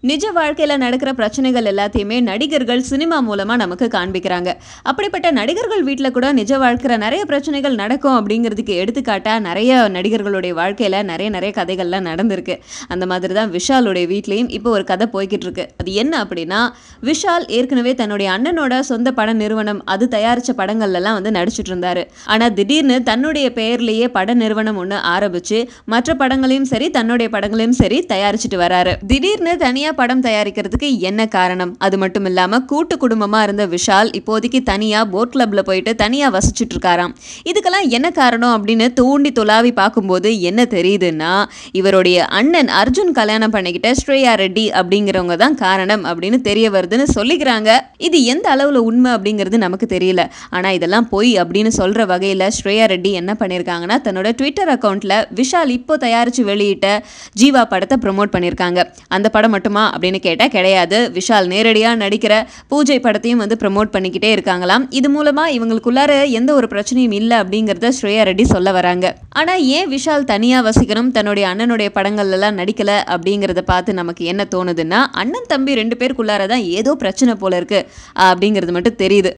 நிஜ வாழ்க்கையில நடக்கிற பிரச்சனைகள் எல்லாத்தையுமே நடிகர்கள் சினிமா மூலமா நமக்கு காண்பிக்கிறாங்க. அப்படிப்பட்ட நடிகர்கள் வீட்ல கூட நிஜ வாழ்க்கையில நிறைய பிரச்சனைகள் நடக்கும் அப்படிங்கிறதுக்கு எடுத்துக்காட்டா நிறைய நடிகர்களுடைய வாழ்க்கையில நிறைய கதைகள்லாம் நடந்திருக்கு. அந்த மாதிரி தான் விஷாலுடைய வீட்லயும் இப்போ ஒரு கதை போய்க்கிட்டு இருக்கு. அது என்ன அப்படின்னா, விஷால் ஏற்கனவே தன்னுடைய அண்ணனோட சொந்த பட நிறுவனம் அது தயாரிச்ச படங்கள்லாம் வந்து நடிச்சிட்டு இருந்தாரு. ஆனா திடீர்னு தன்னுடைய பெயர்லயே பட நிறுவனம் ஒண்ணு ஆரம்பிச்சு மற்ற படங்களையும் சரி தன்னுடைய படங்களையும் சரி தயாரிச்சுட்டு வராரு. திடீர்னு தனியா படம் தயாரிக்கிறதுக்கு என்ன காரணம்? அது மட்டும் இல்லாம கூட்டு குடும்பமா இருந்த விஷால் இப்போதைக்கு தனியா போட் கிளப்ல போயிட்டு தனியா வசிச்சுட்டு இருக்காராம். இதுக்கெல்லாம் என்ன காரணம் அப்படின்னு தூண்டி துளாவி பார்க்கும்போது என்ன தெரியுதுன்னா, இவருடைய அண்ணன் அர்ஜுன் கல்யாணம் பண்ணிக்கிட்ட ஸ்ரேயா ரெட்டி அப்படிங்கிறவங்க தான் காரணம் அப்படின்னு தெரிய வருதுன்னு சொல்லிக்கிறாங்க. இது எந்த அளவுல உண்மை அப்படிங்கிறது நமக்கு தெரியல. ஆனா இதெல்லாம் பொய் அப்படின்னு சொல்ற வகையில ஸ்ரேயா ரெட்டி என்ன பண்ணிருக்காங்கன்னா, தன்னோட ட்விட்டர் அக்கௌண்ட்ல விஷால் இப்போ தயாரிச்சு வெளியிட்ட ஜீவா படத்தை ப்ரோமோட் பண்ணிருக்காங்க. அந்த படம் மட்டுமா அப்படின்னு கேட்டா கிடையாது. விஷால் நேரடியா நடிக்கிற பூஜை படத்தையும் வந்து ப்ரோமோட் பண்ணிக்கிட்டே இருக்காங்களாம். இது மூலமா இவங்களுக்குள்ளார எந்த ஒரு பிரச்சனையும் இல்லை அப்படிங்கறத ஸ்ரேயா ரெட்டி சொல்ல வராங்க. ஆனா ஏன் விஷால் தனியா வசிக்கணும், தன்னுடைய அண்ணனுடைய படங்கள்ல எல்லாம் நடிக்கல அப்படிங்கறத பார்த்து நமக்கு என்ன தோணுதுன்னா, அண்ணன் தம்பி 2 பேருக்குள்ளார தான் ஏதோ பிரச்சனை போல இருக்கு அப்படிங்கிறது மட்டும் தெரியுது.